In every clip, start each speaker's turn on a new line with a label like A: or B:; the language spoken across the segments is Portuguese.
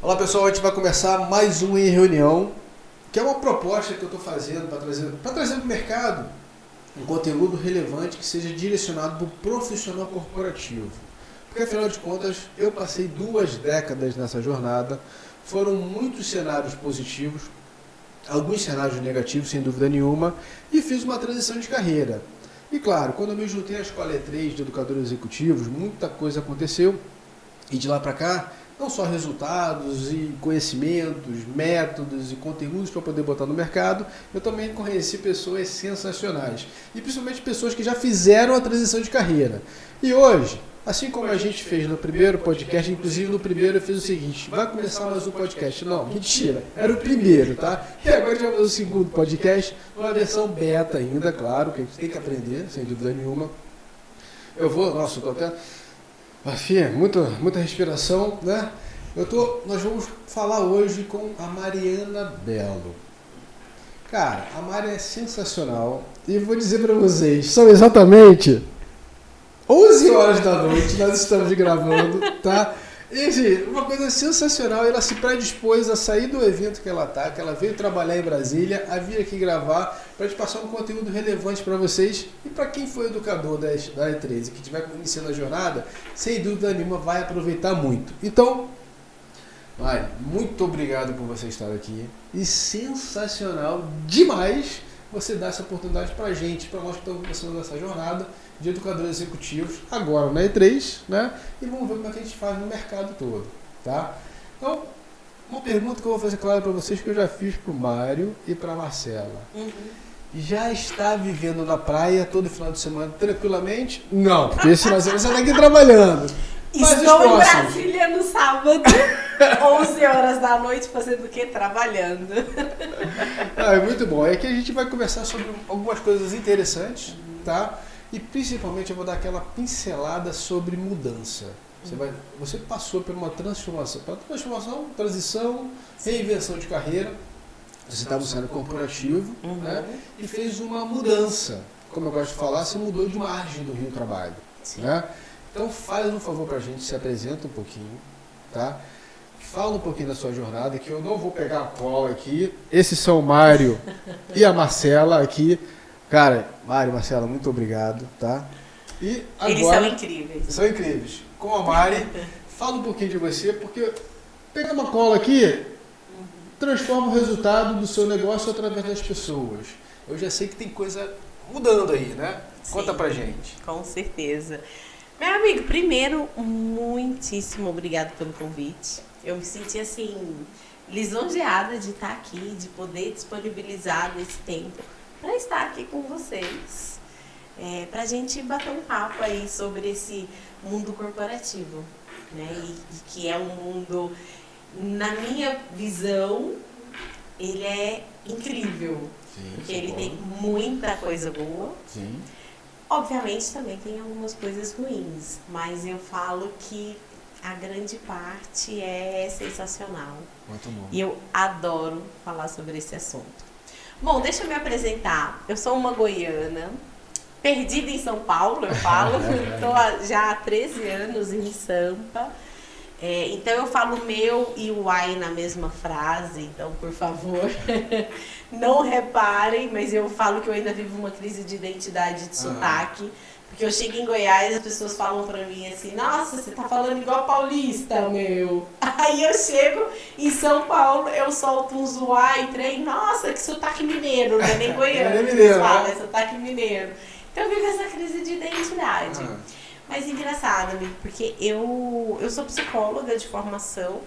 A: Olá pessoal, a gente vai começar mais um Em Reunião, que é uma proposta que eu estou fazendo para trazer para o mercado um conteúdo relevante que seja direcionado para o profissional corporativo. Porque afinal de contas, eu passei 2 décadas nessa jornada, foram muitos cenários positivos, alguns cenários negativos sem dúvida nenhuma, e fiz uma transição de carreira. E claro, quando eu me juntei à Escola E3 de Educadores Executivos, muita coisa aconteceu, e de lá para cá, não só resultados e conhecimentos, métodos e conteúdos para poder botar no mercado, eu também conheci pessoas sensacionais. E principalmente pessoas que já fizeram a transição de carreira. E hoje, assim como a gente fez no primeiro podcast, inclusive no primeiro eu fiz o seguinte, vai começar mais um podcast. Não, mentira, era o primeiro, tá? E agora a gente vai fazer o segundo podcast, uma versão beta ainda, claro, que a gente tem que aprender, sem dúvida nenhuma. Nossa, eu tô até... Afia, muita respiração, né? Nós vamos falar hoje com a Mariana Belo. Cara, a Mari é sensacional e vou dizer para vocês, são exatamente 11 horas da noite, nós estamos gravando, tá? E assim, uma coisa sensacional, ela se predispôs a sair do evento que ela veio trabalhar em Brasília, a vir aqui gravar para te passar um conteúdo relevante para vocês e para quem foi educador da E13 e que estiver iniciando a jornada, sem dúvida nenhuma vai aproveitar muito. Então, Mari, muito obrigado por você estar aqui e sensacional demais você dar essa oportunidade para a gente, para nós que estamos começando essa jornada de educadores executivos, agora na E3, né? E vamos ver como é que a gente faz no mercado todo, tá? Então, uma pergunta que eu vou fazer claro para vocês, que eu já fiz para o Mário e para a Marcela. Já está vivendo na praia todo final de semana tranquilamente? Não, porque esse final de semana você está aqui trabalhando.
B: Estou em Brasília no sábado, 11 horas da noite, fazendo o quê? Trabalhando.
A: É muito bom. É que a gente vai conversar sobre algumas coisas interessantes, tá? E principalmente eu vou dar aquela pincelada sobre mudança. Você passou por uma transformação, transição, reinvenção de carreira. Você estava no cenário corporativo, né? E fez uma mudança. Como eu gosto de falar, você mudou de margem do Rio Trabalho, né? Então faz um favor pra gente, se apresenta um pouquinho, tá? Fala um pouquinho da sua jornada, que eu não vou pegar a cola aqui. Esses são o Mário e a Marcela aqui. Cara, Mário e Marcela, muito obrigado, tá? E agora,
B: eles são incríveis.
A: São incríveis. Com a Mari, fala um pouquinho de você, porque pegar uma cola aqui transforma o resultado do seu negócio através das pessoas. Eu já sei que tem coisa mudando aí, né?
B: Sim,
A: conta pra gente.
B: Com certeza. Meu amigo, primeiro, muitíssimo obrigado pelo convite. Eu me senti, assim, lisonjeada de estar aqui, de poder disponibilizar esse tempo para estar aqui com vocês. Para a gente bater um papo aí sobre esse mundo corporativo, né? E que é um mundo, na minha visão, ele é incrível.
A: Sim,
B: porque ele tem muita coisa boa.
A: Sim.
B: Obviamente também tem algumas coisas ruins, mas eu falo que a grande parte é sensacional.
A: Muito bom.
B: E eu adoro falar sobre esse assunto. Bom, deixa eu me apresentar. Eu sou uma goiana, perdida em São Paulo, eu falo. Estou já há 13 anos em Sampa. Então eu falo meu e o ai na mesma frase, então por favor não reparem, mas eu falo que eu ainda vivo uma crise de identidade de sotaque, porque eu chego em Goiás e as pessoas falam pra mim assim, nossa, você tá falando igual paulista, meu. Aí eu chego em São Paulo, eu solto um zoai, trem, nossa, que sotaque mineiro, não é nem goiano, é sotaque mineiro. Então eu vivo essa crise de identidade. Mas engraçado, amigo, porque eu sou psicóloga de formação,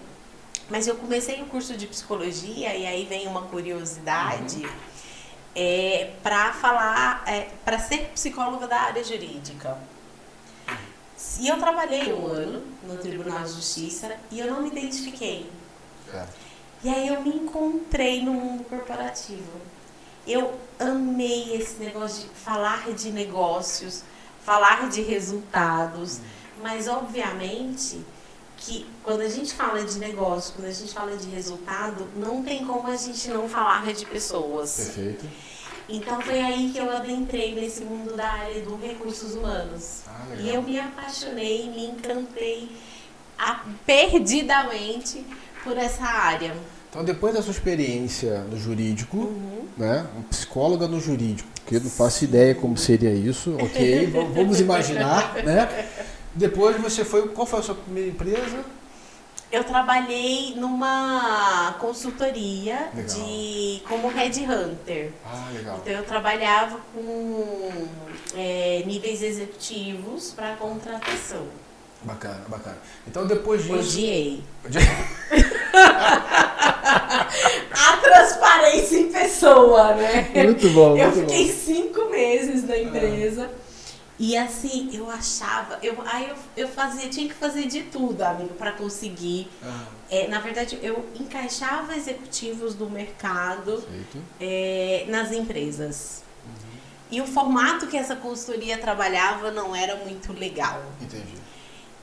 B: mas eu comecei o curso de psicologia e aí vem uma curiosidade para ser psicóloga da área jurídica. E eu trabalhei 1 ano no Tribunal de Justiça e eu não me identifiquei. E aí eu me encontrei no mundo corporativo. Eu amei esse negócio de falar de negócios, falar de resultados, mas obviamente que quando a gente fala de negócio, quando a gente fala de resultado, não tem como a gente não falar de pessoas.
A: Perfeito.
B: Então foi aí que eu adentrei nesse mundo da área dos recursos humanos. E eu me apaixonei, me encantei perdidamente por essa área.
A: Então, depois da sua experiência no jurídico, né, um psicóloga no jurídico, que eu não faço ideia como seria isso, ok, vamos imaginar, né? Depois você foi, qual foi a sua primeira empresa?
B: Eu trabalhei numa consultoria
A: Legal.
B: como headhunter.
A: Ah, legal.
B: Então eu trabalhava com níveis executivos para contratação.
A: Bacana, bacana. Então depois disso...
B: Odiei. A transparência em pessoa, né?
A: Muito bom,
B: Eu
A: muito
B: fiquei
A: bom.
B: 5 meses na empresa. E assim, eu achava, eu tinha que fazer de tudo, amigo, para conseguir. Na verdade, eu encaixava executivos do mercado nas empresas. E o formato que essa consultoria trabalhava não era muito legal.
A: Entendi.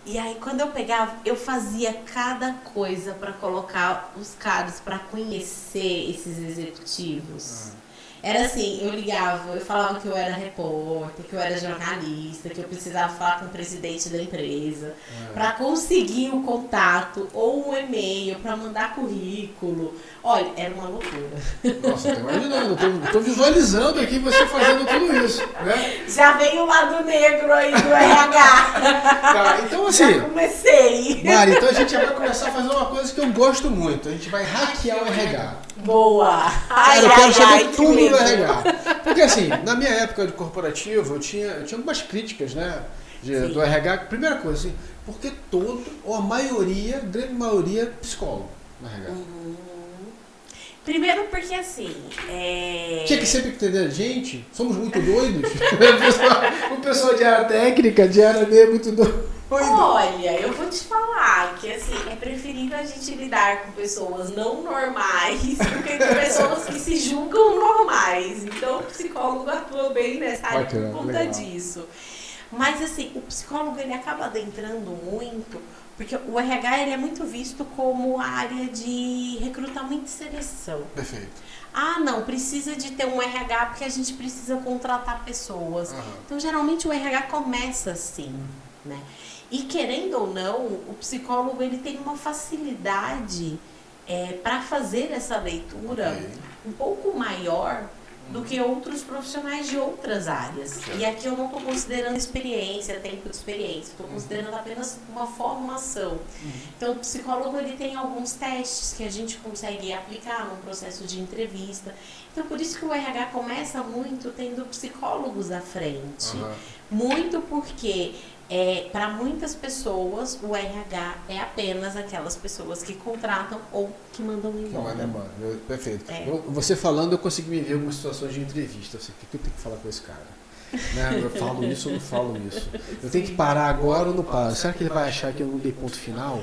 B: E aí, quando eu pegava, eu fazia cada coisa para colocar os caras para conhecer esses executivos. Era assim, eu ligava, eu falava que eu era repórter, que eu era jornalista, que eu precisava falar com o presidente da empresa, para conseguir o contato ou um e-mail, para mandar currículo. Olha, era uma loucura.
A: Nossa, tô imaginando, tô visualizando aqui você fazendo tudo isso, né?
B: Já veio o lado negro aí do RH.
A: Tá, então assim...
B: Já comecei.
A: Mari, então a gente vai começar a fazer uma coisa que eu gosto muito. A gente vai hackear o RH.
B: Boa!
A: Cara, eu quero saber
B: que
A: tudo
B: medo.
A: do RH. Porque assim, na minha época de corporativo, eu tinha algumas críticas, né? Do RH. Primeira coisa, assim, porque ou a maioria, grande maioria, é psicólogo no RH.
B: Primeiro porque assim...
A: Tinha que sempre entender a gente, somos muito doidos. O pessoal de área técnica, de área meio é muito doido.
B: Olha, eu vou te falar que assim, é preferível a gente lidar com pessoas não normais do que com pessoas que se julgam normais. Então o psicólogo atua bem nessa área por conta disso. Mas assim, o psicólogo ele acaba adentrando muito, porque o RH ele é muito visto como a área de recrutamento e seleção.
A: Perfeito.
B: Ah, não, precisa de ter um RH porque a gente precisa contratar pessoas. Então geralmente o RH começa assim, né? E querendo ou não, o psicólogo ele tem uma facilidade para fazer essa leitura um pouco maior do que outros profissionais de outras áreas. E aqui eu não estou considerando experiência, tempo de experiência, estou considerando apenas uma formação. Então o psicólogo ele tem alguns testes que a gente consegue aplicar num processo de entrevista. Então por isso que o RH começa muito tendo psicólogos à frente. Muito porque... para muitas pessoas, o RH é apenas aquelas pessoas que contratam ou que mandam embora.
A: Perfeito. Você falando, eu consegui me ver algumas situações de entrevista. Assim, o que eu tenho que falar com esse cara? Né? Eu falo isso ou não falo isso? Eu tenho que parar agora ou não paro? Será que ele vai achar que eu não dei ponto final?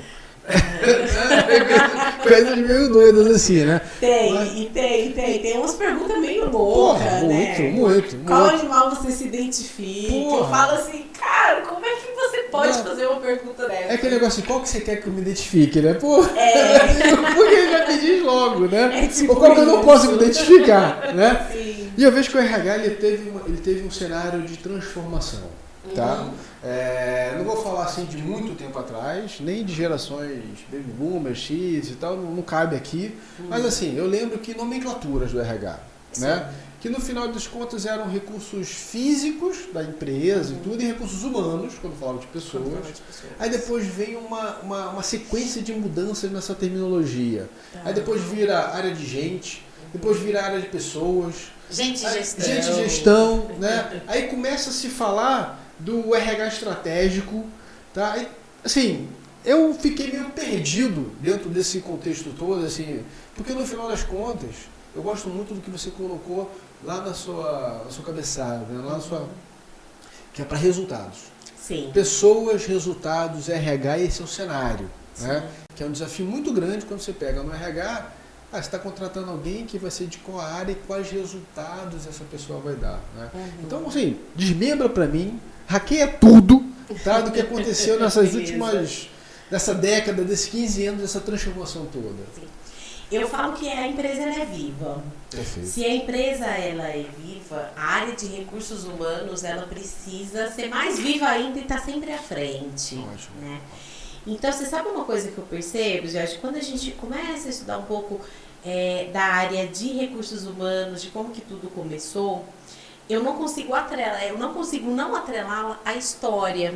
A: Coisas meio doidas assim, né?
B: Tem umas perguntas meio loucas, né?
A: Muito.
B: Qual animal você se identifica? Eu falo assim, cara, como é que você pode fazer uma pergunta dessa?
A: É aquele negócio, qual que você quer que eu me identifique, né? Porque já me diz logo, né? Ou qual que eu não posso me identificar, né?
B: Sim.
A: E eu vejo que o RH ele teve um cenário de transformação, tá? Não vou falar assim de muito tempo atrás, nem de gerações baby boomers, X e tal, não cabe aqui. Mas assim, eu lembro que nomenclaturas do RH, né? Que no final das contas eram recursos físicos da empresa e tudo, e recursos humanos, quando falava de pessoas. Aí depois vem uma sequência de mudanças nessa terminologia. Aí depois vira área de gente, depois vira área de pessoas.
B: Gente
A: e gestão, né? Aí começa a se falar do RH estratégico, tá? E, assim, eu fiquei meio perdido dentro desse contexto todo, assim, porque no final das contas, eu gosto muito do que você colocou lá na sua cabeçada, né? Lá na sua... que é para resultados.
B: Sim.
A: Pessoas, resultados, RH, esse é o cenário, né? Que é um desafio muito grande quando você pega no RH, você está contratando alguém que vai ser de qual área e quais resultados essa pessoa vai dar, né? Então, assim, desmembra para mim, hackeia tudo, tá? Do que aconteceu nessas últimas... dessa década, desses 15 anos, dessa transformação toda.
B: Sim. Eu falo que a empresa ela é viva.
A: Perfeito.
B: Se a empresa ela é viva, a área de recursos humanos ela precisa ser mais viva ainda e estar sempre à frente.
A: Ótimo.
B: Né? Então, você sabe uma coisa que eu percebo, Jorge? Quando a gente começa a estudar um pouco da área de recursos humanos, de como que tudo começou, eu não consigo não atrelar a história.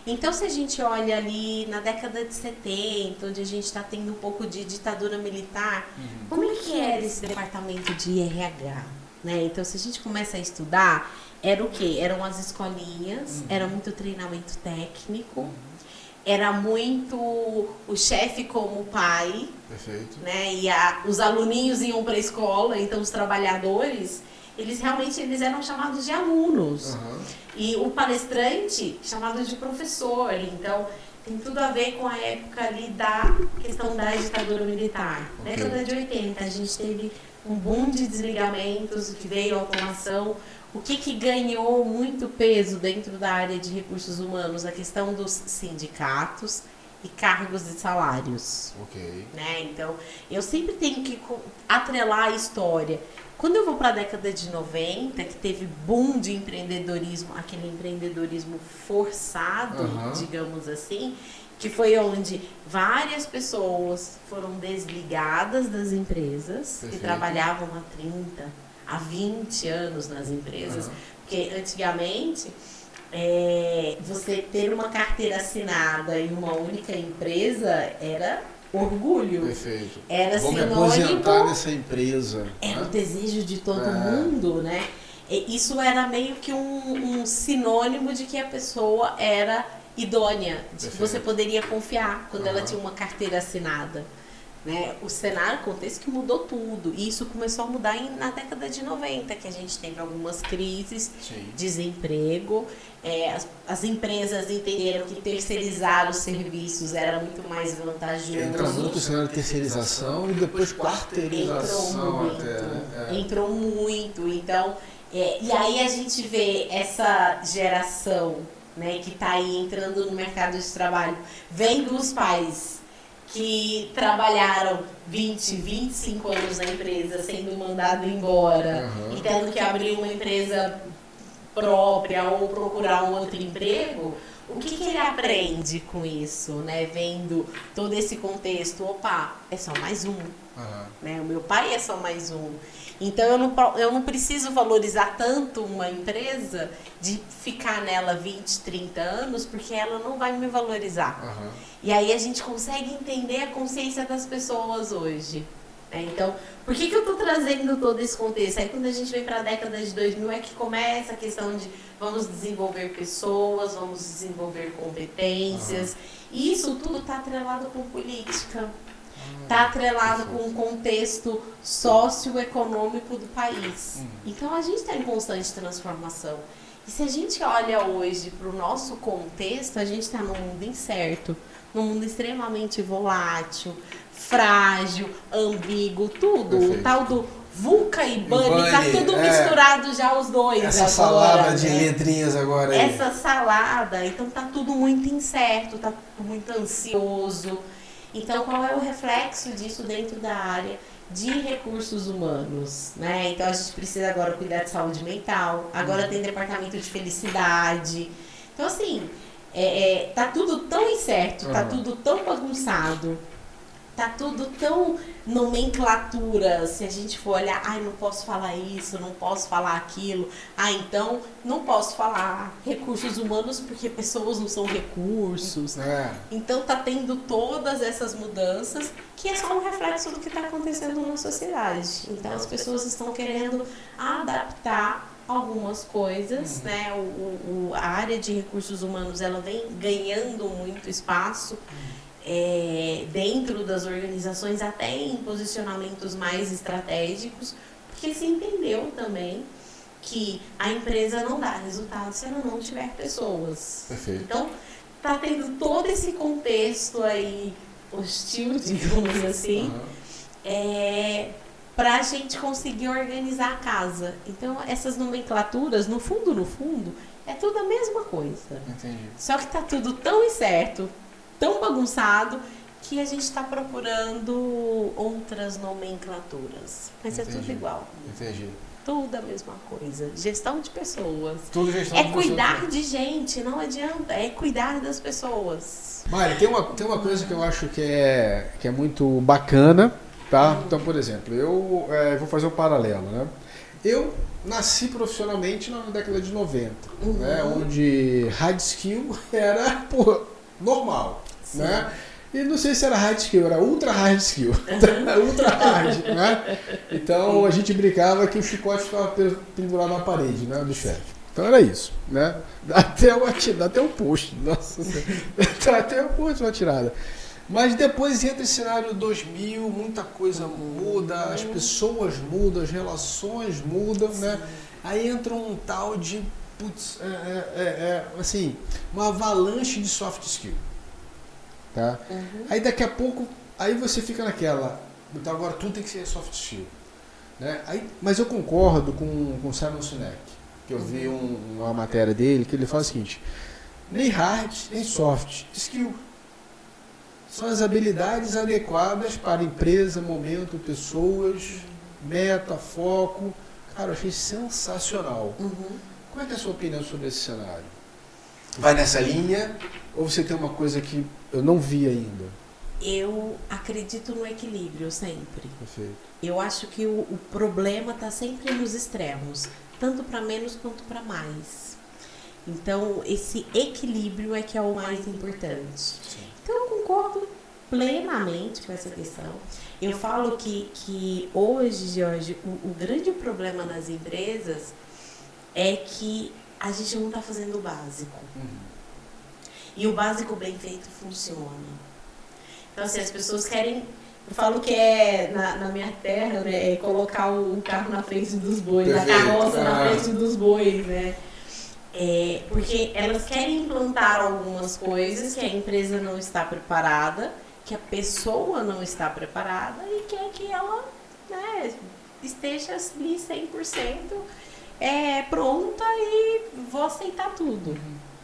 B: Então, se a gente olha ali na década de 70, onde a gente está tendo um pouco de ditadura militar, como é que era esse departamento de RH? Né? Então, se a gente começa a estudar, era o quê? Eram as escolinhas, era muito treinamento técnico, era muito o chefe como pai.
A: Perfeito.
B: Né? E os aluninhos iam para a escola, então os trabalhadores, eles eram chamados de alunos. E o palestrante chamado de professor. Então, tem tudo a ver com a época ali da questão da ditadura militar. Década de 80, a gente teve um boom de desligamentos, que veio a automação. O que ganhou muito peso dentro da área de recursos humanos? A questão dos sindicatos e cargos e salários. Né? Então, eu sempre tenho que atrelar a história. Quando eu vou para a década de 90, que teve boom de empreendedorismo, aquele empreendedorismo forçado, digamos assim, que foi onde várias pessoas foram desligadas das empresas, que trabalhavam há 30, há 20 anos nas empresas, porque antigamente você ter uma carteira assinada em uma única empresa era orgulho.
A: Perfeito.
B: Era
A: Vou
B: sinônimo.
A: me aposentar nessa empresa.
B: Era o desejo de todo mundo, né? Isso era meio que um sinônimo de que a pessoa era idônea, de que você poderia confiar quando ela tinha uma carteira assinada. Né? O cenário, o contexto que mudou tudo. E isso começou a mudar na década de 90, que a gente teve algumas crises, desemprego. As empresas entenderam que terceirizar os serviços era muito mais vantajoso.
A: Entra muito o cenário de terceirização e depois quarteirização.
B: Entrou muito. Então, e aí a gente vê essa geração, né, que está aí entrando no mercado de trabalho, vem dos pais que trabalharam 20, 25 anos na empresa, sendo mandado embora e tendo que abrir uma empresa própria ou procurar um outro emprego. O que ele aprende com isso, né? Vendo todo esse contexto? Opa, é só mais um. Né? O meu pai é só mais um. Então eu não preciso valorizar tanto uma empresa de ficar nela 20, 30 anos, porque ela não vai me valorizar. E aí a gente consegue entender a consciência das pessoas hoje. Então, por que eu estou trazendo todo esse contexto? Aí quando a gente vem para a década de 2000 é que começa a questão de vamos desenvolver pessoas, vamos desenvolver competências. E isso tudo está atrelado com política. Está atrelado com o contexto socioeconômico do país. Então a gente está em constante transformação. E se a gente olha hoje para o nosso contexto, a gente está num mundo incerto, num mundo extremamente volátil, frágil, ambíguo, tudo.
A: Perfeito.
B: O tal do VUCA e BANI, tá tudo misturado já os dois.
A: Essa
B: agora,
A: salada de letrinhas agora.
B: Essa salada, então tá tudo muito incerto, tá tudo muito ansioso. Então, qual é o reflexo disso dentro da área de recursos humanos, né? Então, a gente precisa agora cuidar de saúde mental, agora tem departamento de felicidade. Então, assim, tá tudo tão incerto, tá tudo tão bagunçado, tá tudo tão nomenclatura. Se a gente for olhar, não posso falar isso, não posso falar aquilo. Então, não posso falar recursos humanos porque pessoas não são recursos. Então, tá tendo todas essas mudanças que é só um reflexo do que está acontecendo na sociedade. Então, as pessoas estão querendo adaptar algumas coisas, né? A área de recursos humanos, ela vem ganhando muito espaço dentro das organizações, até em posicionamentos mais estratégicos, porque se entendeu também que a empresa não dá resultado se ela não tiver pessoas.
A: Perfeito.
B: Então, tá tendo todo esse contexto aí hostil, digamos assim, para a gente conseguir organizar a casa. Então, essas nomenclaturas, no fundo, é tudo a mesma coisa.
A: Entendi.
B: Só que tá tudo tão incerto, tão bagunçado, que a gente está procurando outras nomenclaturas. Mas é tudo igual.
A: Entendi.
B: Tudo a mesma coisa. Gestão de pessoas.
A: Tudo gestão de pessoas.
B: Cuidar de gente, não adianta. É cuidar das pessoas.
A: Mari, tem uma coisa que eu acho que é muito bacana, tá? Então, por exemplo, eu vou fazer um paralelo, né? Eu nasci profissionalmente na década de 90, né? Onde hard skill era, normal, né? E não sei se era hard skill, era ultra hard skill. Ultra hard, né? Então a gente brincava que o chicote ficava pendurado na parede, né? Do chefe. Então era isso, né? Dá até um post. Nossa, dá até um post uma tirada. Mas depois entra esse cenário 2000, muita coisa muda, as pessoas mudam, as relações mudam, né? Aí entra um tal de, assim, uma avalanche de soft skill. Tá? Aí daqui a pouco, aí você fica naquela, então agora tudo tem que ser soft skill, né? Mas eu concordo com o Simon Sinek, que eu vi uma matéria dele, que ele fala o seguinte: nem hard, nem soft skill. São as habilidades adequadas para empresa, momento, pessoas, meta, foco. Cara, eu achei sensacional. Como é que é a sua opinião sobre esse cenário? Vai nessa linha ou você tem uma coisa que eu não vi ainda?
B: Eu acredito no equilíbrio sempre.
A: Perfeito.
B: Eu acho que o problema está sempre nos extremos, tanto para menos quanto para mais. Então, esse equilíbrio é que é o mais importante. Sim. Então, eu concordo plenamente com essa questão. Eu falo que hoje, Jorge, o grande problema nas empresas é que a gente não está fazendo o básico. E o básico bem feito funciona. Então, assim, as pessoas querem... Eu falo que na minha terra, né, é colocar o carro na frente dos bois, a carroça na frente dos bois, né? Porque elas querem implantar algumas coisas que a empresa não está preparada, que a pessoa não está preparada e quer que ela, né, esteja ali 100% pronta e vou aceitar tudo.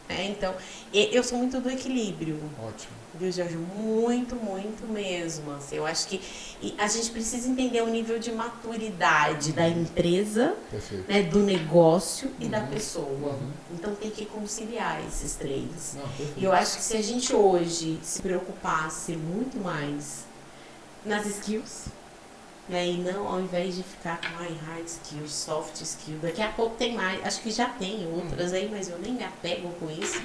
B: Então, eu sou muito do equilíbrio.
A: Ótimo.
B: Viu, Jorge? Muito, muito mesmo. Assim, eu acho que a gente precisa entender o nível de maturidade da empresa, né, do negócio e da pessoa. Então, tem que conciliar esses três. E eu acho que se a gente hoje se preocupasse muito mais nas skills, né, e não ao invés de ficar com hard skills, soft skills, daqui a pouco tem mais, acho que já tem outras aí, mas eu nem me apego com isso.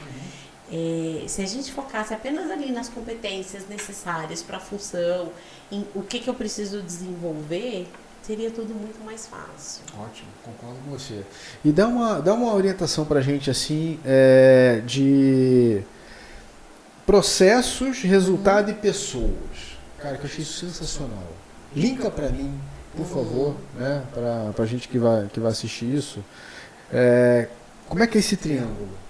B: Se a gente focasse apenas ali nas competências necessárias para a função, em o que eu preciso desenvolver, seria tudo muito mais fácil.
A: Ótimo, concordo com você. E dá uma orientação para a gente assim, de processos, resultado e pessoas. Cara, que eu achei isso sensacional. Linka para mim, por favor, né, para a gente que vai assistir isso. Como é que é esse triângulo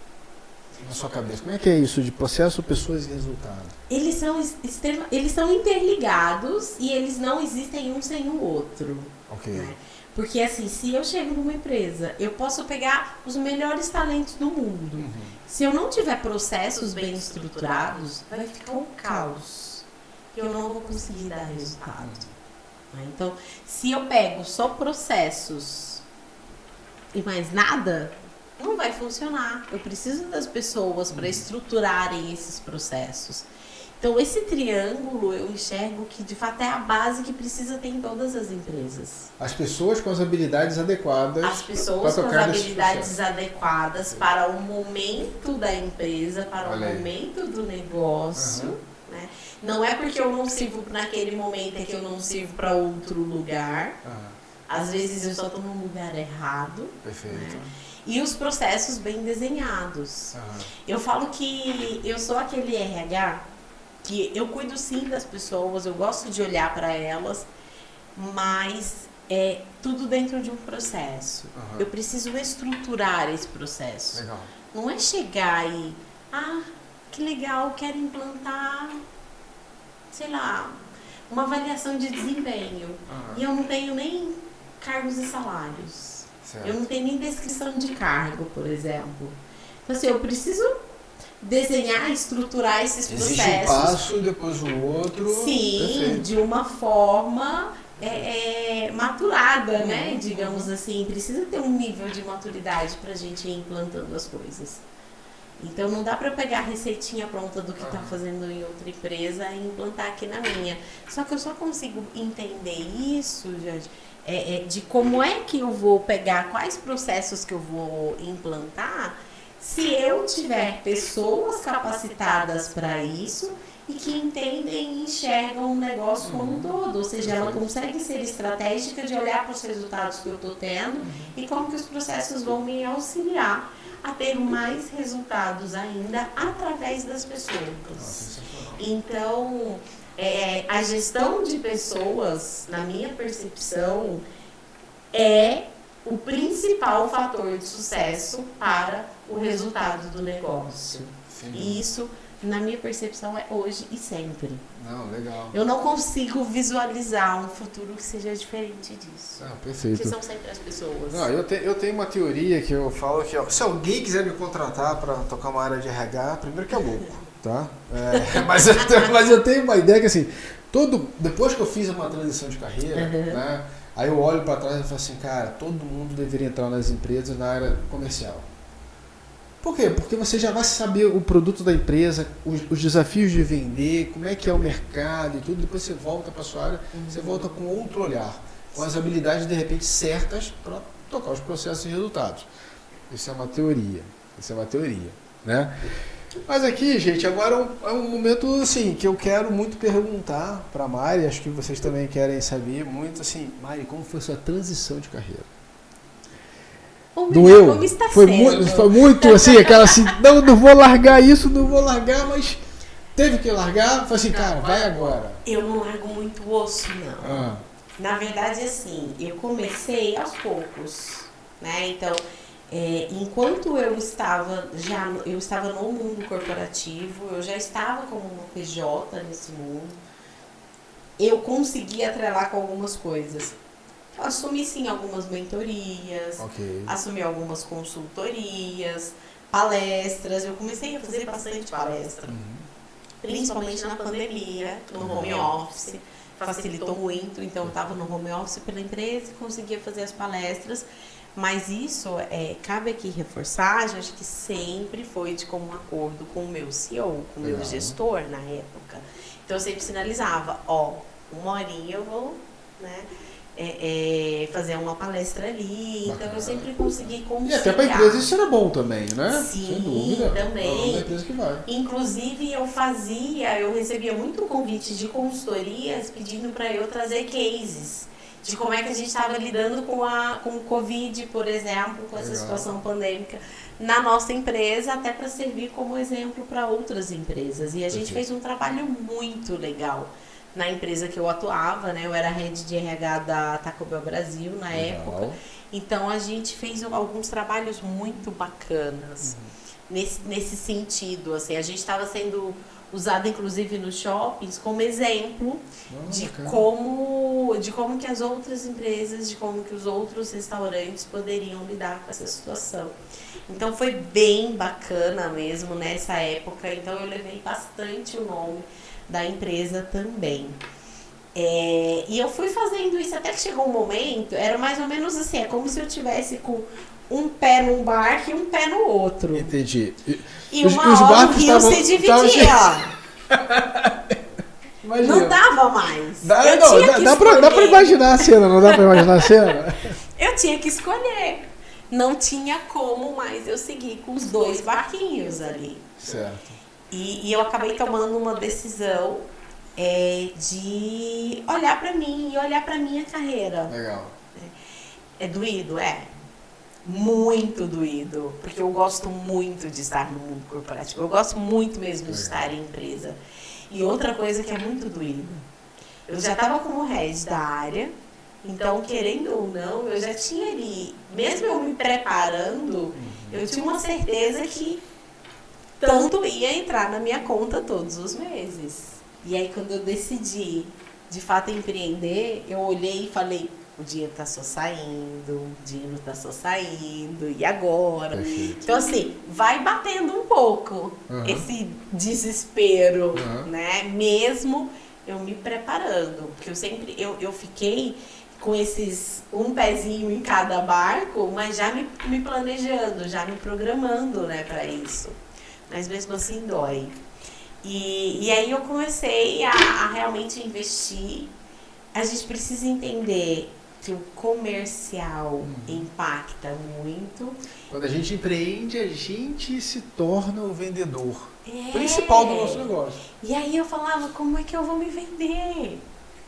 A: na sua cabeça? Como é que é isso de processo, pessoas e resultado?
B: Eles são interligados e eles não existem um sem o outro.
A: Ok.
B: Né? Porque assim, se eu chego numa empresa, eu posso pegar os melhores talentos do mundo. Se eu não tiver processos bem estruturados, vai ficar um caos. Eu não vou conseguir dar resultado. Então, se eu pego só processos e mais nada, não vai funcionar. Eu preciso das pessoas para estruturarem esses processos. Então, esse triângulo eu enxergo que de fato é a base que precisa ter em todas as empresas.
A: As pessoas com as habilidades adequadas.
B: As pessoas com as habilidades adequadas para o momento da empresa, para o momento do negócio. Né? Não é porque eu não sirvo naquele momento que eu não sirvo para outro lugar. Às vezes eu só estou no lugar errado.
A: Perfeito.
B: Né? E os processos bem desenhados. Eu falo que eu sou aquele RH que eu cuido sim das pessoas, eu gosto de olhar para elas, mas é tudo dentro de um processo. Eu preciso estruturar esse processo.
A: Legal.
B: Não é chegar e... que legal, quero implantar, sei lá, uma avaliação de desempenho. E eu não tenho nem cargos e salários. Certo. Eu não tenho nem descrição de cargo, por exemplo. Então, assim, eu preciso desenhar, estruturar esses processos.
A: Existe um passo, depois o outro.
B: Sim, perfeito. De uma forma maturada, né? Digamos assim, precisa ter um nível de maturidade pra gente ir implantando as coisas. Então não dá para pegar a receitinha pronta do que está fazendo em outra empresa e implantar aqui na minha. Só que eu só consigo entender isso, gente, de como é que eu vou pegar, quais processos que eu vou implantar, se eu tiver pessoas capacitadas para isso e que entendem e enxergam o negócio como um todo. Ou seja, ela consegue ser estratégica de olhar para os resultados que eu estou tendo e como que os processos vão me auxiliar a ter mais resultados ainda através das pessoas. Então, a gestão de pessoas, na minha percepção, é o principal fator de sucesso para o resultado do negócio.
A: Sim.
B: E isso, na minha percepção, é hoje e sempre.
A: Não, legal.
B: Eu não consigo visualizar um futuro que seja diferente disso.
A: Perfeito.
B: Que são sempre as pessoas.
A: Não, eu tenho uma teoria que eu falo que, ó, se alguém quiser me contratar para tocar uma área de RH, primeiro que é louco, tá? Mas eu tenho uma ideia que, assim, depois que eu fiz uma transição de carreira, né, aí eu olho para trás e falo assim, cara, todo mundo deveria entrar nas empresas na área comercial. Por quê? Porque você já vai saber o produto da empresa, os desafios de vender, como é que é o mercado e tudo, depois você volta para a sua área, você volta com outro olhar, com as habilidades de repente certas para tocar os processos e resultados. Isso é uma teoria, né? Mas aqui, gente, agora é um momento assim, que eu quero muito perguntar para a Mari, acho que vocês também querem saber muito assim, Mari, como foi a sua transição de carreira? Doeu.
B: Como está
A: foi muito assim, aquela assim, não vou largar isso, mas teve que largar, falei assim, cara, vai agora.
B: Eu não largo muito osso, não. Na verdade, assim, eu comecei aos poucos, né? Então, enquanto eu estava no mundo corporativo, eu já estava como uma PJ nesse mundo, eu consegui atrelar com algumas coisas. Assumi sim algumas mentorias, assumi algumas consultorias, palestras. Eu comecei a fazer bastante palestra, principalmente na pandemia, no home office. Facilitou muito, então eu estava no home office pela empresa e conseguia fazer as palestras. Mas isso, cabe aqui reforçar, acho que sempre foi de comum acordo com o meu CEO, com o meu gestor na época. Então eu sempre sinalizava, uma horinha eu vou, né? Fazer uma palestra ali. Bacana. Então eu sempre consegui conciliar.
A: E até para a empresa isso era bom também, né?
B: Sim,
A: sem dúvida.
B: também.
A: É empresa que vai.
B: Inclusive eu recebia muito convite de consultorias pedindo para eu trazer cases de como é que a gente estava lidando com o Covid, por exemplo, com essa situação pandêmica na nossa empresa, até para servir como exemplo para outras empresas. E a gente fez um trabalho muito legal na empresa que eu atuava, né? Eu era head de RH da Taco Bell Brasil na época. Então a gente fez alguns trabalhos muito bacanas nesse sentido. Assim, a gente estava sendo usado inclusive nos shoppings como exemplo de como que as outras empresas, de como que os outros restaurantes poderiam lidar com essa situação. Então foi bem bacana mesmo nessa época. Então eu levei bastante o nome da empresa também. E eu fui fazendo isso até que chegou um momento, era mais ou menos assim, é como se eu tivesse com um pé num barco e um pé no outro.
A: Entendi.
B: E uma hora o rio se dividia. Não dava mais.
A: Dá pra imaginar a cena, não dá pra imaginar a cena?
B: Eu tinha que escolher. Não tinha como mais eu seguir com os dois barquinhos ali.
A: Certo.
B: E eu acabei tomando uma decisão de olhar para mim e olhar para minha carreira.
A: Legal.
B: É doído? Muito doído. Porque eu gosto muito de estar no mundo corporativo. Eu gosto muito mesmo de estar em empresa. E outra coisa que é muito doído. Eu já estava como head da área. Então, querendo ou não, eu já tinha ali, mesmo eu me preparando, eu tinha uma certeza que tanto ia entrar na minha conta todos os meses. E aí, quando eu decidi, de fato, empreender, eu olhei e falei, o dinheiro tá só saindo, e agora?
A: Perfeito.
B: Então, assim, vai batendo um pouco esse desespero, né? Mesmo eu me preparando, porque eu fiquei com esses um pezinho em cada barco, mas já me planejando, já me programando, né, para isso. Mas mesmo assim dói. E aí eu comecei a realmente investir. A gente precisa entender que o comercial impacta muito.
A: Quando a gente empreende, a gente se torna o vendedor principal do nosso negócio.
B: E aí eu falava, como é que eu vou me vender?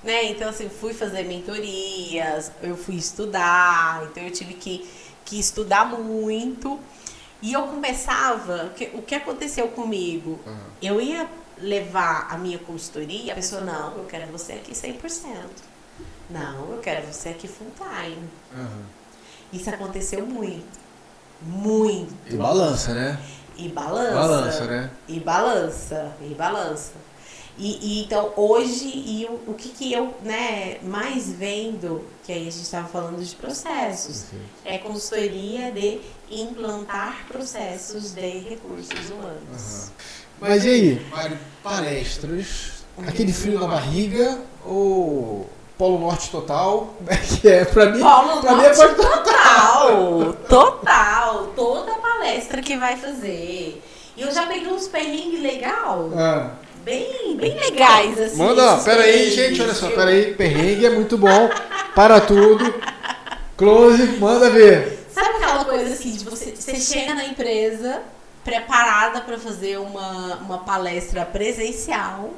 B: Né? Então, assim, fui fazer mentorias, eu fui estudar, então eu tive que estudar muito. E eu começava, o que aconteceu comigo? Eu ia levar a minha consultoria, a pessoa, não, eu quero você aqui 100%. Não, eu quero você aqui full time. Isso aconteceu muito. Muito.
A: E balança, né?
B: E balança.
A: Balança, né?
B: E balança. E então, hoje, o que eu, né, mais vendo, que aí a gente estava falando de processos, é consultoria de implantar processos de recursos humanos.
A: Mas e aí, Mari, palestras, aquele frio na barriga ou Polo Norte total? Como é que é? Pra mim,
B: Polo
A: pra
B: Norte
A: mim é
B: total, toda palestra que vai fazer. E eu já peguei uns perrengues legal. Bem legais, assim.
A: Manda, peraí, gente, olha só, peraí, perrengue é muito bom, para tudo, close, manda ver.
B: Sabe aquela coisa assim, de você chega na empresa preparada para fazer uma palestra presencial,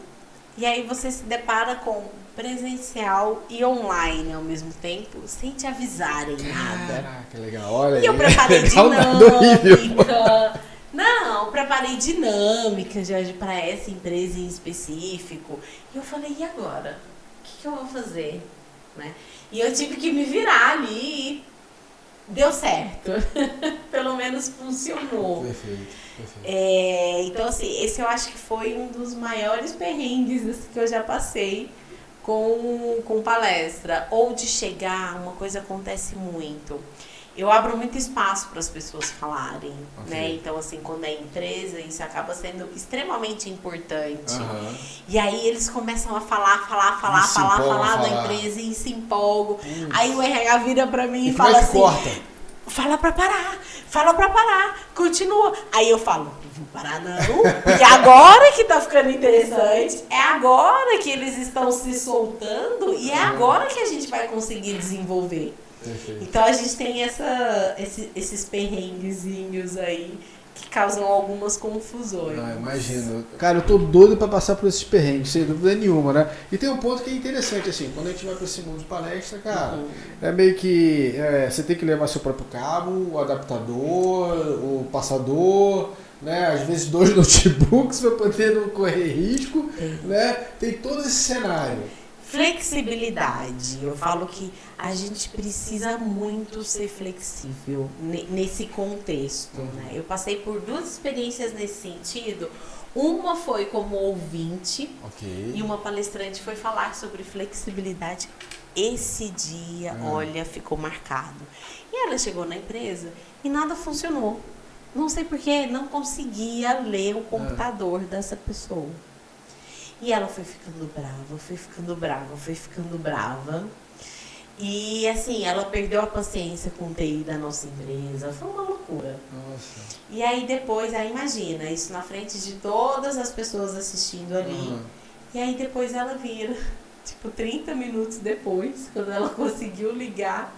B: e aí você se depara com presencial e online ao mesmo tempo, sem te avisarem nada.
A: Caraca, legal, olha aí.
B: E eu preparei dinâmica. Não, eu preparei dinâmica já para essa empresa em específico. E eu falei, e agora? O que eu vou fazer? Né? E eu tive que me virar ali e deu certo. Pelo menos funcionou.
A: Perfeito.
B: Então, assim, esse eu acho que foi um dos maiores perrengues assim, que eu já passei com palestra. Ou de chegar, uma coisa acontece muito. Eu abro muito espaço para as pessoas falarem, né? Então, assim, quando é empresa, isso acaba sendo extremamente importante. E aí eles começam a falar da empresa e se empolgam. Aí o RH vira para mim e fala assim... Fala pra parar, continua. Aí eu falo, não vou parar não, porque agora que tá ficando interessante, é agora que eles estão se soltando e é agora que a gente vai conseguir desenvolver.
A: Perfeito.
B: Então a gente tem esses perrenguezinhos aí que causam algumas confusões.
A: Imagino. Cara, eu tô doido pra passar por esses perrengues, sem dúvida nenhuma, né? E tem um ponto que é interessante, assim, quando a gente vai pra esse mundo de palestra, cara, é meio que você tem que levar seu próprio cabo, o adaptador, o passador, né? Às vezes 2 notebooks pra poder não correr risco, né? Tem todo esse cenário.
B: Flexibilidade. Eu falo que a gente precisa muito ser flexível nesse contexto. Né? Eu passei por 2 experiências nesse sentido. Uma foi como ouvinte e uma palestrante foi falar sobre flexibilidade. Esse dia, olha, ficou marcado. E ela chegou na empresa e nada funcionou. Não sei porquê, não conseguia ler o computador dessa pessoa. E ela foi ficando brava. E assim, ela perdeu a paciência com o TI da nossa empresa. Foi uma loucura.
A: Nossa.
B: E aí depois, imagina, isso na frente de todas as pessoas assistindo ali. E aí depois ela vira, tipo 30 minutos depois, quando ela conseguiu ligar,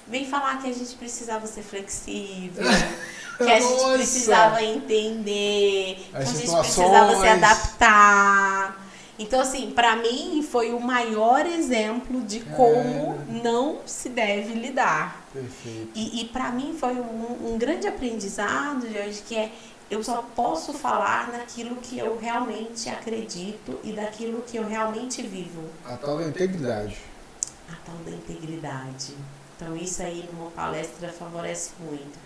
B: vem falar que a gente precisava ser flexível. Que a gente precisava entender, que a gente precisava se adaptar. Então, assim, para mim foi o maior exemplo de como não se deve lidar.
A: Perfeito.
B: E para mim foi um grande aprendizado, Jorge, que eu só posso falar naquilo que eu realmente acredito e daquilo que eu realmente vivo.
A: A tal da integridade.
B: A tal da integridade. Então, isso aí numa palestra favorece muito.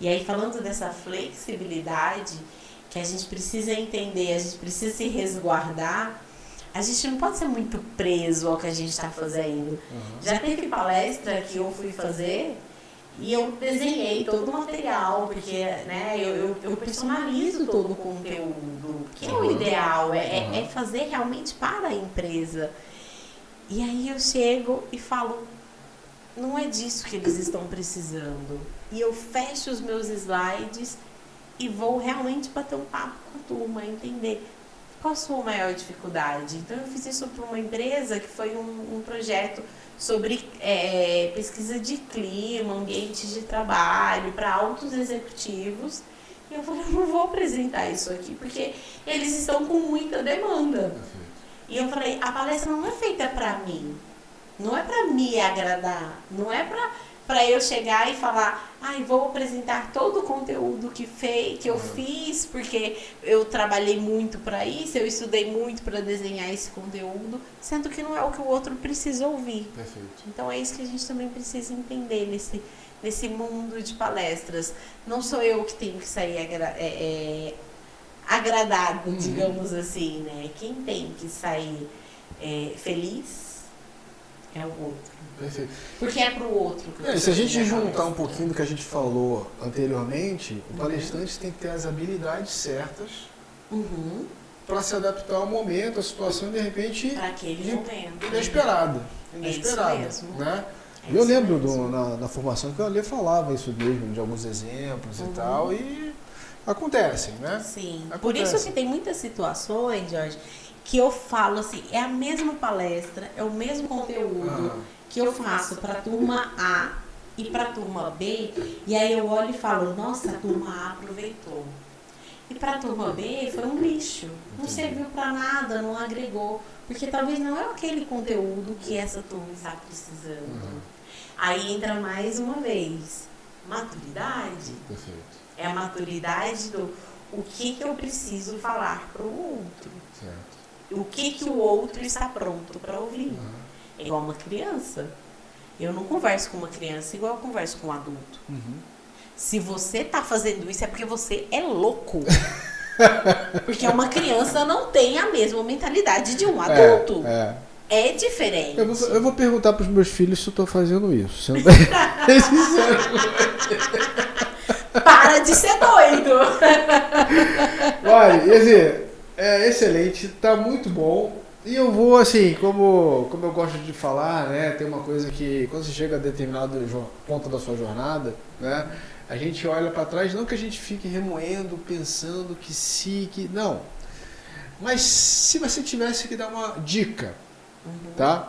B: E aí, falando dessa flexibilidade, que a gente precisa entender, a gente precisa se resguardar, a gente não pode ser muito preso ao que a gente está fazendo. Já teve palestra que eu fui fazer E eu desenhei todo o material, porque né, eu personalizo todo o conteúdo, que é o ideal, é fazer realmente para a empresa. E aí eu chego e falo, não é disso que eles estão precisando. E eu fecho os meus slides e vou realmente bater um papo com a turma, entender qual a sua maior dificuldade. Então eu fiz isso para uma empresa que foi um projeto sobre pesquisa de clima, ambiente de trabalho, para altos executivos. E eu falei, eu não vou apresentar isso aqui, porque eles estão com muita demanda. E eu falei, a palestra não é feita para mim, não é para me agradar, não é para eu chegar e falar, vou apresentar todo o conteúdo que eu fiz, porque eu trabalhei muito para isso, eu estudei muito para desenhar esse conteúdo, sendo que não é o que o outro precisa ouvir.
A: Perfeito.
B: Então é isso que a gente também precisa entender nesse mundo de palestras. Não sou eu que tenho que sair agradado, digamos assim, né? Quem tem que sair feliz é o outro.
A: Perfeito.
B: Porque é pro outro.
A: Se a gente juntar um pouquinho do que a gente falou anteriormente, o palestrante tem que ter as habilidades certas para se adaptar ao momento, à situação, de repente,
B: para aquele momento.
A: Inesperada.
B: É isso mesmo.
A: Né? Eu lembro na formação que o Alê falava isso mesmo, de alguns exemplos e tal, e acontecem, né?
B: Sim. Por isso que tem muitas situações, Jorge, que eu falo assim, é a mesma palestra, é o mesmo conteúdo que eu faço para a turma A e para a turma B, e aí eu olho e falo, nossa, a turma A aproveitou. E para a turma B foi um lixo, não serviu para nada, não agregou, porque talvez não é aquele conteúdo que essa turma está precisando. Aí entra mais uma vez, maturidade.
A: Perfeito.
B: É a maturidade do o que eu preciso falar para o outro.
A: Certo.
B: O que o outro está pronto para ouvir. É igual uma criança. Eu não converso com uma criança igual eu converso com um adulto. Se você está fazendo isso é porque você é louco. Porque uma criança não tem a mesma mentalidade de um adulto. É diferente.
A: Eu vou perguntar para os meus filhos se eu estou fazendo isso. Sendo bem sincero.
B: Para de ser doido.
A: Olha, quer dizer, é excelente, tá muito bom. E eu vou, assim, como eu gosto de falar, né, tem uma coisa que quando você chega a determinado ponto da sua jornada, né, a gente olha para trás, não que a gente fique remoendo, pensando que não. Mas se você tivesse que dar uma dica, tá?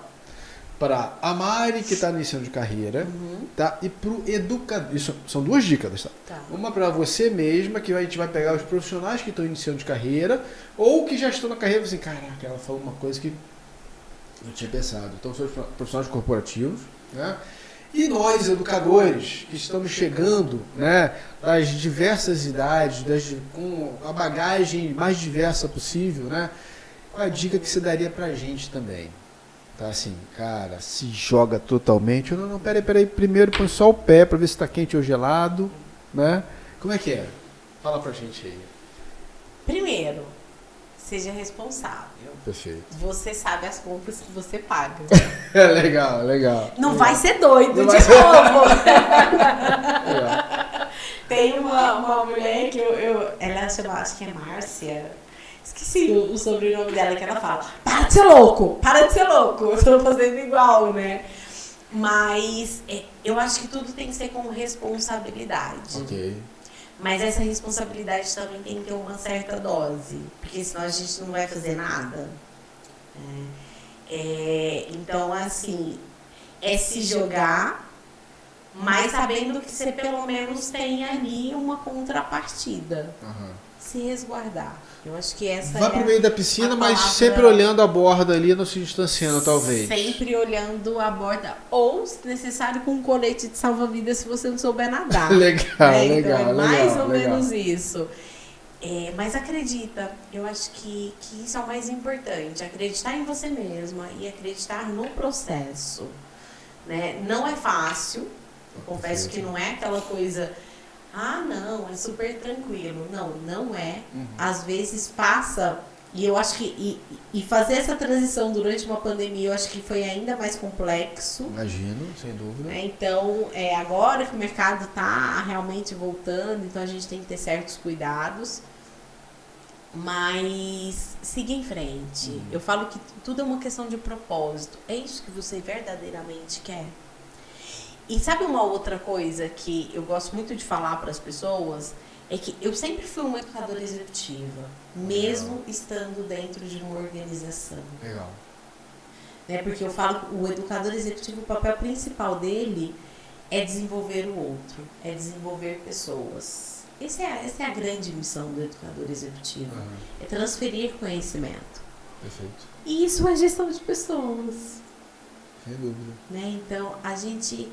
A: Para a Mari, que está iniciando de carreira, tá? E para o educador. Isso são duas dicas, tá? Uma para você mesma, que a gente vai pegar os profissionais que estão iniciando de carreira, ou que já estão na carreira e assim, caraca, ela falou uma coisa que eu tinha pensado. Então, são os profissionais corporativos, né? E nós, educadores, que estamos chegando, né, das diversas idades, com a bagagem mais diversa possível, né? Qual a dica que você daria para a gente também? Tá assim, cara, se joga totalmente. Não, peraí, primeiro põe só o pé para ver se está quente ou gelado, né? Como é que é? Fala pra gente aí.
B: Primeiro, seja responsável.
A: Perfeito.
B: Você sabe as contas que você paga.
A: É legal.
B: Não vai ser doido
A: não
B: de novo. Tem uma mulher que ela chama, acho que é Márcia. Esqueci o sobrenome dela, que ela fala, para de ser louco, eu tô fazendo igual, né? Mas eu acho que tudo tem que ser com responsabilidade.
A: Ok.
B: Mas essa responsabilidade também tem que ter uma certa dose, porque senão a gente não vai fazer nada. Então, assim, é se jogar, mas sabendo que você pelo menos tem ali uma contrapartida. Se resguardar. Eu acho que essa
A: vai pro meio da piscina, mas sempre olhando a borda ali, não se distanciando, talvez.
B: Sempre olhando a borda. Ou, se necessário, com um colete de salva-vidas se você não souber nadar.
A: Legal.
B: Então, é mais ou menos isso. Mas acredita, eu acho que isso é o mais importante. Acreditar em você mesma e acreditar no processo. Né? Não é fácil. Eu confesso que não é aquela coisa... não, é super tranquilo. Não é. Às vezes passa E eu acho que e fazer essa transição durante uma pandemia, eu acho que foi ainda mais complexo.
A: Imagino, sem dúvida.
B: Então, agora que o mercado está realmente voltando, então a gente tem que ter certos cuidados. Mas siga em frente. Eu falo que tudo é uma questão de propósito. É isso que você verdadeiramente quer? E sabe uma outra coisa que eu gosto muito de falar para as pessoas? É que eu sempre fui uma educadora executiva, mesmo estando dentro de uma organização.
A: Legal.
B: Né? Porque eu falo que o educador executivo, o papel principal dele é desenvolver o outro, é desenvolver pessoas. Essa é a grande missão do educador executivo, é transferir conhecimento.
A: Perfeito.
B: E isso é gestão de pessoas.
A: Sem dúvida.
B: Né? Então, a gente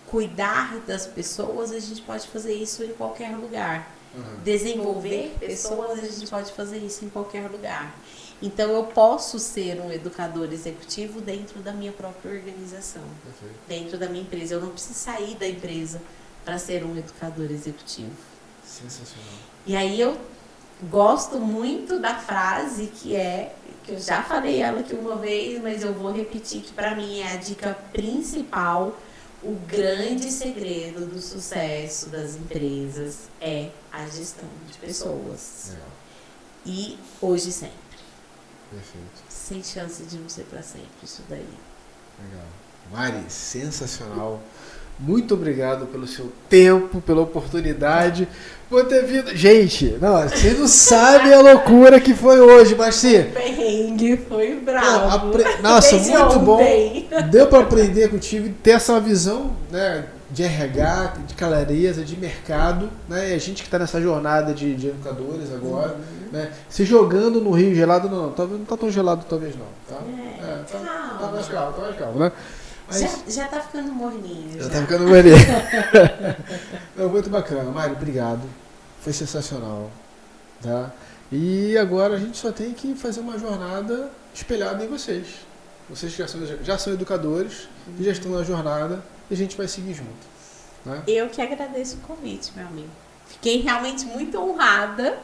B: cuidar das pessoas, a gente pode fazer isso em qualquer lugar. Desenvolver pessoas, a gente pode fazer isso em qualquer lugar. Então, eu posso ser um educador executivo dentro da minha própria organização. Perfeito. Dentro da minha empresa. Eu não preciso sair da empresa para ser um educador executivo.
A: Sensacional.
B: E aí eu gosto muito da frase que eu já falei ela aqui uma vez, mas eu vou repetir, que para mim é a dica principal. O grande segredo do sucesso das empresas é a gestão de pessoas.
A: Legal.
B: E hoje sempre.
A: Perfeito.
B: Sem chance de não ser para sempre isso daí.
A: Legal. Mari, sensacional. Muito obrigado pelo seu tempo, pela oportunidade, por ter vindo. Gente, não, vocês não sabem a loucura que foi hoje, Marci.
B: O perrengue foi bravo.
A: Nossa,
B: Desde
A: muito
B: ontem.
A: bom. Deu para aprender contigo, ter essa visão, né, de RH, de clareza, de mercado, né? E a gente que está nessa jornada de educadores agora, né? Se jogando no Rio gelado, não tá tão gelado talvez não. Tá? Tá mais calmo, né? Mas
B: Já tá ficando morninho.
A: já tá ficando morninho. Não, muito bacana. Mário, obrigado. Foi sensacional. Tá? E agora a gente só tem que fazer uma jornada espelhada em vocês. Vocês que já são educadores e já estão na jornada e a gente vai seguir junto. Né?
B: Eu que agradeço o convite, meu amigo. Fiquei realmente muito honrada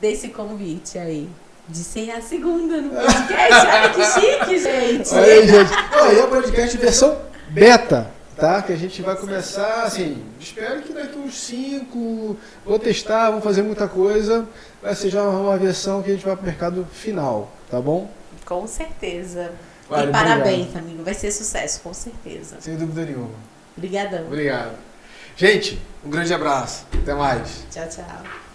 B: desse convite aí. De ser a segunda no podcast. Olha que chique, gente.
A: Olha aí, gente. Aí é o podcast versão beta, tá? Que a gente vai começar, assim, espero que daqui uns 5, vou testar, vamos fazer muita coisa. Vai ser já uma versão que a gente vai para o mercado final, tá bom?
B: Com certeza.
A: Vale,
B: e parabéns,
A: obrigado.
B: amigo. Vai ser sucesso, com certeza.
A: Sem dúvida nenhuma.
B: Obrigadão.
A: Obrigado. Gente, um grande abraço. Até mais.
B: Tchau, tchau.